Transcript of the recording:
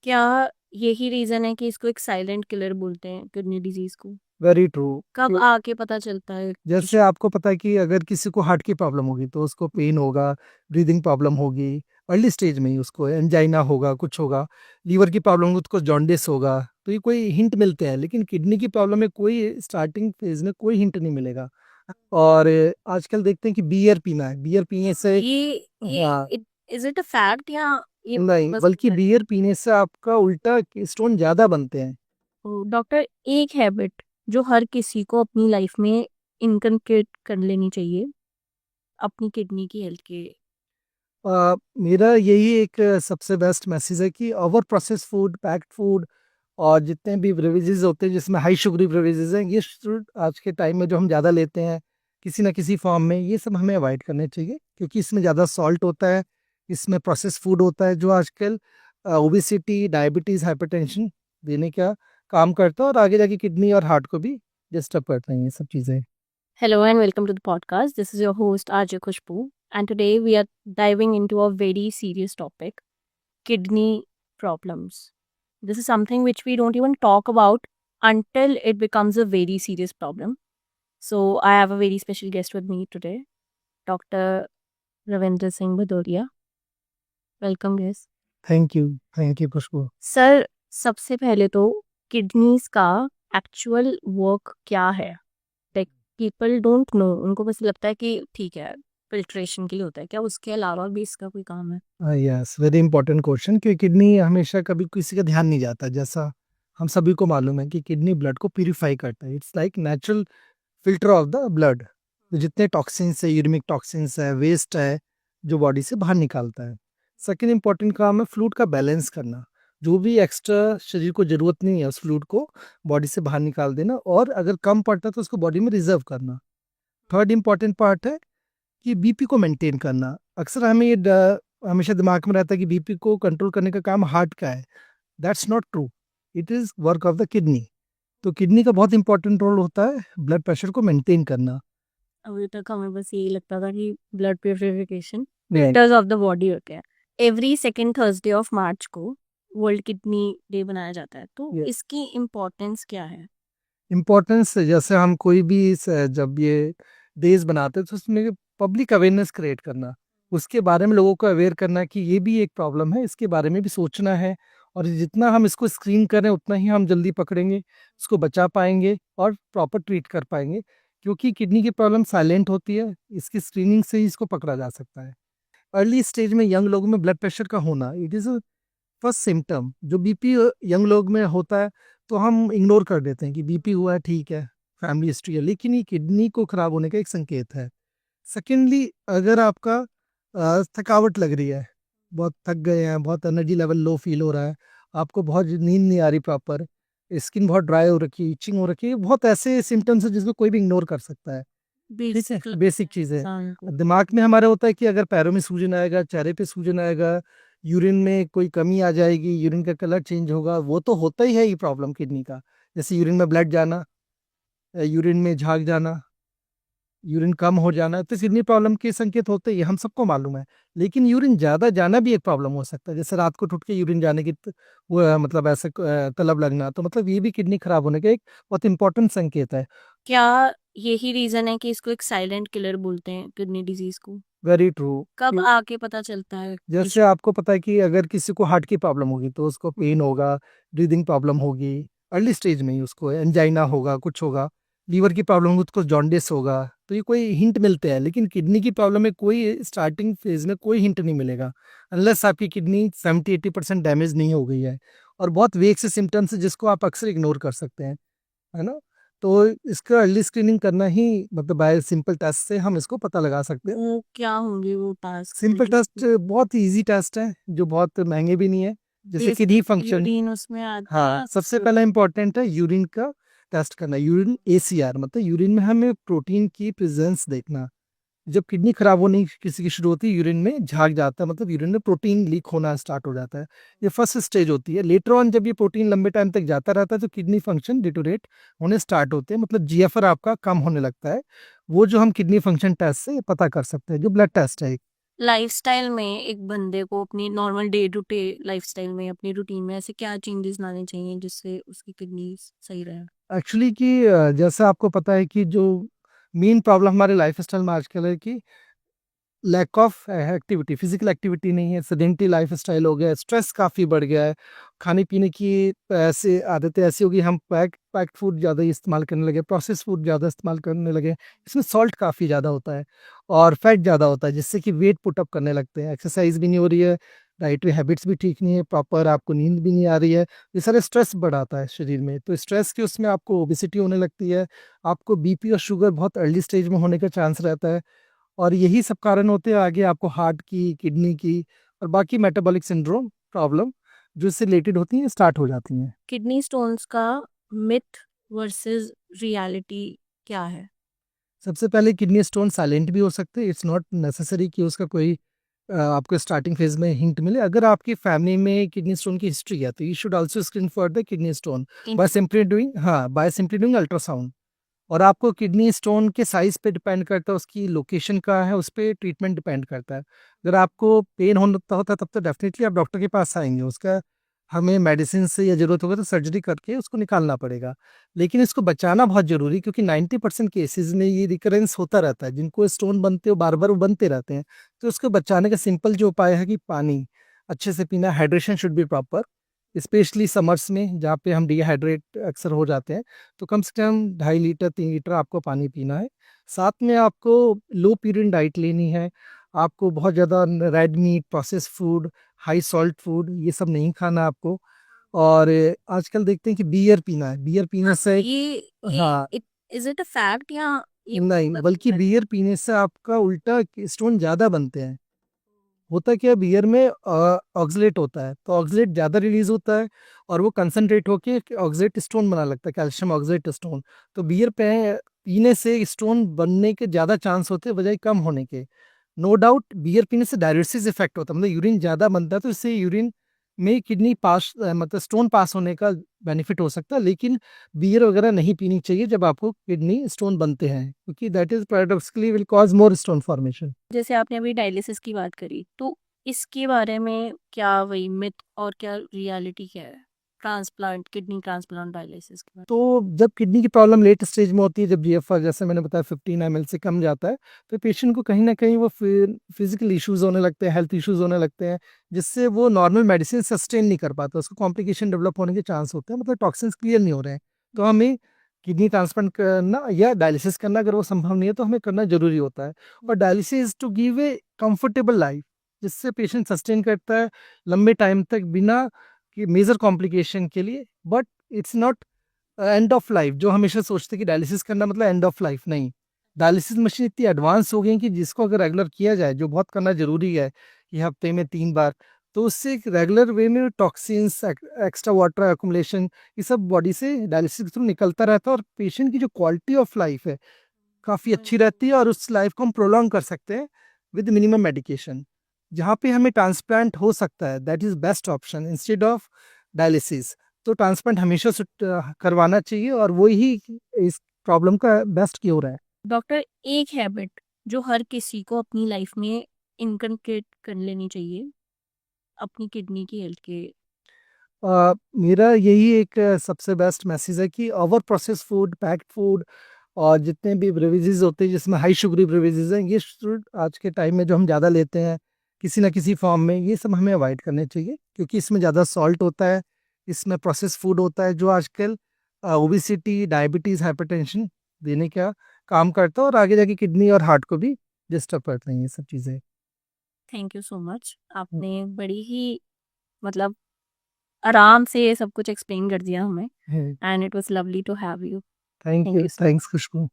क्या यही रीजन है कि इसको एक साइलेंट किलर बोलते हैं किडनी डिजीज को? Very true. कब आके पता चलता है जैसे आपको पता है कि अगर किसी को हार्ट की प्रॉब्लम होगी तो उसको पेन होगा, ब्रीदिंग प्रॉब्लम होगी, अर्ली स्टेज में ही उसको एंजाइना होगा, कुछ होगा। लीवर की प्रॉब्लम होगी तो उसको जॉन्डिस होगा। तो ये कोई हिंट मिलते हैं, लेकिन किडनी की प्रॉब्लम में कोई स्टार्टिंग फेज में कोई हिंट नहीं मिलेगा। और आजकल देखते हैं कि बियर पीना है, बियर पीने से ये हाँ, इज इट अ फैक्ट या ये नहीं, बस? बल्कि बियर पीने से आपका उल्टा स्टोन ज्यादा बनते हैं। डॉक्टर, एक हैबिट जो हर किसी को अपनी लाइफ में इनकलकेट कर लेनी चाहिए अपनी किडनी की हेल्थ के। मेरा यही एक सबसे बेस्ट मैसेज है कि over process food, packed food और जितने भी ब्रेवेजेस होते हैं जिसमें हाई शुगरी ब्रेवेजेस हैं, ये आज के टाइम में जो हम ज़्यादा लेते हैं किसी ना किसी फॉर्म में, ये सब हमें अवॉइड करने चाहिए, क्योंकि इसमें ज़्यादा सॉल्ट होता है, इसमें प्रोसेस फूड होता है जो आजकल ओबेसिटी, डायबिटीज़, हाइपरटेंशन देने का काम करता है, और आगे जाके किडनी और हार्ट को भी डिस्टर्ब करते हैं ये सब चीज़ें। Hello and welcome to the podcast. This is your host Arjay Khushbu, and today we are diving into a very serious topic: kidney problems. This is something which we don't even talk about until it becomes a very serious problem. So, I have a very special guest with me today, Dr. Ravindra Singh Bhadoria. Welcome, guys. Thank you Khushboo. Sir, सबसे पहले तो kidneys का actual work क्या है? Like people don't know, उनको बस लगता है कि ठीक है फिल्ट्रेशन के लिए होता है, क्या उसके अलावा भी इसका कोई काम है? यस, वेरी इंपॉर्टेंट क्वेश्चन, क्योंकि किडनी हमेशा कभी किसी का ध्यान नहीं जाता। जैसा हम सभी को मालूम है कि किडनी ब्लड को प्यूरिफाई करता है, it's like natural filter of the blood. तो जितने टॉक्सिन्स है, यूरिमिक टॉक्सिन्स है, वेस्ट है, जो बॉडी से बाहर निकालता है। सेकेंड इंपॉर्टेंट काम है फ्लूइड का बैलेंस करना। जो भी एक्स्ट्रा शरीर को जरूरत नहीं है उस फ्लूइड को बॉडी से बाहर निकाल देना, और अगर कम पड़ता है तो उसको बॉडी में रिजर्व करना। थर्ड इंपॉर्टेंट पार्ट है कि बीपी को मेंटेन करना। अक्सर हमें ये हमेशा दिमाग में रहता है कि बीपी को कंट्रोल करने का काम हार्ट का है। That's not true, it is work of the kidney. तो किडनी का बहुत इंपॉर्टेंट रोल होता है ब्लड प्रेशर को मेंटेन करना। अभी तक हमें बस यही लगता था कि ब्लड प्यूरिफिकेशन नहीं, फिल्टर्स ऑफ द बॉडी होते हैं। Every second Thursday of March को वर्ल्ड किडनी डे बनाया जाता है, तो इसकी इम्पोर्टेंस क्या है? इम्पोर्टेंस जैसे हम कोई भी जब ये डेज बनाते हैं तो उसमें पब्लिक अवेयरनेस क्रिएट करना, उसके बारे में लोगों को अवेयर करना कि ये भी एक प्रॉब्लम है, इसके बारे में भी सोचना है। और जितना हम इसको स्क्रीन करें उतना ही हम जल्दी पकड़ेंगे, इसको बचा पाएंगे और प्रॉपर ट्रीट कर पाएंगे। क्योंकि किडनी की प्रॉब्लम साइलेंट होती है, इसकी स्क्रीनिंग से ही इसको पकड़ा जा सकता है। अर्ली स्टेज में यंग लोगों में ब्लड प्रेशर का होना, इट इज़ फर्स्ट सिम्टम। जो बीपी यंग लोग में होता है तो हम इग्नोर कर देते हैं कि बीपी हुआ है, ठीक है, फैमिली हिस्ट्री है, लेकिन ये किडनी को खराब होने का एक संकेत है। सेकेंडली, अगर आपका थकावट लग रही है, बहुत थक गए हैं, बहुत एनर्जी लेवल लो फील हो रहा है, आपको बहुत नींद नहीं आ रही प्रॉपर, स्किन बहुत ड्राई हो रखी है, इचिंग हो रखी है, बहुत ऐसे सिम्टम्स है जिसको कोई भी इग्नोर कर सकता है। ठीक है, बेसिक बेसिक चीज़ है। इंसान को। दिमाग में हमारे होता है कि अगर पैरों में सूजन आएगा, चेहरे पे सूजन आएगा, यूरिन में कोई कमी आ जाएगी, यूरिन का कलर चेंज होगा, वो तो होता ही है ये प्रॉब्लम किडनी का। जैसे यूरिन में ब्लड जाना, यूरिन में झाग जाना, यूरिन कम हो जाना, तो किडनी प्रॉब्लम के संकेत होते ही हम सबको मालूम है। लेकिन यूरिन ज्यादा जाना भी एक प्रॉब्लम हो सकता है, जैसे रात को टूट के यूरिन जाने की वो मतलब ऐसे तलब लगना, तो मतलब ये भी किडनी खराब होने का एक बहुत इंपॉर्टेंट संकेत है। क्या यही रीजन है कि इसको एक साइलेंट किलर बोलते हैं किडनी डिजीज को? Very true. कब आके पता चलता है जैसे आपको पता है कि अगर किसी को हार्ट की प्रॉब्लम होगी तो उसको पेन होगा, ब्रीदिंग प्रॉब्लम होगी, अर्ली स्टेज में ही उसको एंजाइना होगा, कुछ होगा। लीवर की प्रॉब्लम होगी तो उसको जॉन्डिस होगा। तो ये कोई हिंट मिलते हैं, लेकिन किडनी की प्रॉब्लम में कोई स्टार्टिंग फेज में कोई हिंट नहीं मिलेगा, अनलेस आपकी किडनी 70-80% डैमेज नहीं हो गई है। और बहुत वेग से सिम्टम्स है जिसको आप अक्सर इग्नोर कर सकते हैं, है ना। तो इसका अर्ली स्क्रीनिंग करना ही, मतलब बाय सिंपल टेस्ट से हम इसको पता लगा सकते हैं। वो क्या होंगे वो टास्क? सिंपल टेस्ट बहुत इजी टेस्ट है, जो बहुत महंगे भी नहीं है। जैसे किडनी फंक्शन, यूरिन उसमें आता हाँ, है? सबसे पहला इंपॉर्टेंट है यूरिन का टेस्ट करना। यूरिन एसीआर मतलब यूरिन में हमें प्रोटीन की प्रेजेंस देखना। जब किडनी खराब होने की किसी की शुरू होती है, यूरिन में झाग जाता है, मतलब यूरिन में प्रोटीन लीक होना स्टार्ट हो जाता है। ये फर्स्ट स्टेज होती है। लेटर ऑन जब ये प्रोटीन लंबे टाइम तक जाता रहता है तो किडनी फंक्शन डिटोरेट होने स्टार्ट होते हैं, मतलब जीएफआर आपका कम होने लगता है। वो जो हम किडनी फंक्शन टेस्ट से पता कर सकते हैं, जो ब्लड टेस्ट है। लाइफस्टाइल में एक बंदे को अपनी normal day to day lifestyle में अपनी रूटीन में ऐसे क्या चेंजेस लाने चाहिए जिससे उसकी किडनी सही रहे? एक्चुअली कि जैसा आपको पता है कि जो मेन प्रॉब्लम हमारे लाइफस्टाइल में आजकल है कि lack of activity, physical activity नहीं है, सेडेंटरी लाइफ स्टाइल हो गया, स्ट्रेस काफ़ी बढ़ गया है, खाने पीने की ऐसे आदतें ऐसी हो गई, हम पैक्ड फूड ज़्यादा इस्तेमाल करने लगे, प्रोसेस फूड ज़्यादा इस्तेमाल करने लगे, इसमें सॉल्ट काफ़ी ज़्यादा होता है और फैट ज़्यादा होता है, जिससे कि वेट पुटअप करने लगते हैं, एक्सरसाइज भी नहीं हो रही है, डाइटरी हैबिट्स भी ठीक नहीं है, प्रॉपर आपको नींद भी नहीं आ रही है, ये सारे स्ट्रेस बढ़ाता है शरीर में, तो स्ट्रेस के उसमें आपको ओबेसिटी होने लगती है, आपको बीपी और शुगर बहुत अर्ली स्टेज में होने का चांस रहता है, और यही सब कारण होते हैं आगे आपको हार्ट की, किडनी की और बाकी मेटाबॉलिक सिंड्रोम प्रॉब्लम जो इससे रिलेटेड होती हैं स्टार्ट हो जाती हैं। किडनी स्टोन्स का मिथ वर्सेस रियलिटी क्या है? सबसे पहले किडनी स्टोन साइलेंट भी हो सकते हैं, इट्स नॉट नेसेसरी कि उसका कोई आपको स्टार्टिंग फेज में हिंट मिले। अगर आपकी फैमिली में किडनी स्टोन की हिस्ट्री है तो you should also screen for the kidney stone by simply doing ultrasound. और आपको किडनी स्टोन के साइज पे डिपेंड करता है, उसकी लोकेशन कहाँ है, उस पर ट्रीटमेंट डिपेंड करता है। अगर आपको पेन होता होता है तब तो डेफिनेटली आप डॉक्टर के पास आएंगे, उसका हमें मेडिसिन से या जरूरत होगा तो सर्जरी करके उसको निकालना पड़ेगा। लेकिन इसको बचाना बहुत जरूरी, क्योंकि 90% केसेस में ये रिकरेंस होता रहता है, जिनको स्टोन बनते हो बार बार वो बनते रहते हैं। तो उसको बचाने का सिंपल जो उपाय है कि पानी अच्छे से पीना, hydration should be proper, specially summers में जहाँ पे हम डिहाइड्रेट अक्सर हो जाते हैं। तो कम से कम 2.5 लीटर 3 लीटर आपको पानी पीना है। साथ में आपको लो प्यूरिन डाइट लेनी है, आपको बहुत ज़्यादा red meat, process food, high salt food ये सब नहीं खाना आपको। और आजकल देखते हैं कि बियर पीना है, बियर पीने से हाँ इज इट अ फैक्ट या ये नहीं, मतलब बल्कि बियर पीने से आपका उल्टा स्टोन ज़्यादा बनते हैं। होता क्या है, बियर में ऑक्सलेट होता है, तो ऑक्सलेट ज़्यादा रिलीज होता है और वो कंसनट्रेट होके ऑक्सलेट स्टोन बना लगता है, कैल्शियम ऑक्सलेट स्टोन। तो बियर पीने से स्टोन बनने के ज़्यादा चांस होते हैं बजाय कम होने के। नो डाउट बियर पीने से डायलिसिस इफेक्ट होता है, मतलब यूरिन ज़्यादा बनता है, तो इससे यूरिन में किडनी पास मतलब स्टोन पास होने का बेनिफिट हो सकता है। लेकिन बियर वगैरह नहीं पीनी चाहिए जब आपको किडनी स्टोन बनते हैं, क्योंकि that is paradoxically will cause more stone formation. जैसे आपने अभी डायलिसिस की बात करी, तो इसके बारे में क्या वही मिथ और क्या रियलिटी क्या है? ट्रांसप्लांट, किडनी ट्रांसप्लांट, डायलिसिस के बारे तो जब किडनी की प्रॉब्लम लेट स्टेज में होती है, जब जीएफआर जैसे मैंने बताया 15 ml से कम जाता है, तो पेशेंट को कहीं ना कहीं वो फिजिकल इश्यूज होने लगते हैं, हेल्थ इश्यूज होने लगते हैं, जिससे वो नॉर्मल मेडिसिन सस्टेन नहीं कर पाता, उसको कॉम्प्लिकेशन डेवलप होने के चांस होते हैं, मतलब टॉक्सिन्स क्लियर नहीं हो रहे हैं। तो हमें किडनी ट्रांसप्लांट करना या डायलिसिस करना, अगर वो संभव नहीं है तो हमें करना जरूरी होता है। और dialysis to give a comfortable life, जिससे पेशेंट सस्टेन करता है लंबे टाइम तक बिना कि मेजर कॉम्प्लिकेशन के लिए। But it's not end of life, जो हमेशा सोचते कि डायलिसिस करना मतलब एंड ऑफ लाइफ, नहीं। डायलिसिस मशीन इतनी एडवांस हो गई कि जिसको अगर रेगुलर किया जाए, जो बहुत करना जरूरी है, कि हफ्ते में 3 बार, तो उससे रेगुलर वे में टॉक्सिन्स, एक्स्ट्रा वाटर एकुमुलेशन, ये सब बॉडी से डायलिसिस के थ्रू निकलता रहता है, और पेशेंट की जो क्वालिटी ऑफ लाइफ है काफ़ी अच्छी रहती है, और उस लाइफ को हम प्रोलॉन्ग कर सकते हैं विद मिनिमम मेडिकेशन। जहाँ पे हमें ट्रांसप्लांट हो सकता है, that is best option instead of dialysis. तो ट्रांसप्लांट हमेशा करवाना चाहिए, और वो ही इस प्रॉब्लम का बेस्ट क्योर है। डॉक्टर, एक हैबिट जो हर किसी को अपनी लाइफ में इनकलकेट कर लेनी चाहिए अपनी किडनी की हेल्थ के? मेरा यही एक सबसे बेस्ट मैसेज है कि over process food, packed food, और जितने भी ब्रेवेजेस होते हैं जिसमें हाई शुगरी ब्रेवेजेस हैं, ये आज के टाइम में जो हम ज़्यादा लेते हैं किसी ना किसी फॉर्म में, ये सब हमें अवॉइड करने चाहिए, क्योंकि इसमें ज़्यादा सॉल्ट होता है, इसमें प्रोसेस फूड होता है, जो आजकल ओबिसिटी, डायबिटीज़, हाइपरटेंशन देने का काम करता है, और आगे जाके किडनी और हार्ट को भी डिस्टर्ब करते हैं ये सब चीज़ें। Thank you so much. आपने बड़ी ही मतलब आराम से ये सब कुछ एक्सप्लेन कर दिया हमें, and it was lovely to have you. Thank thank you, you. Thanks Khushboo.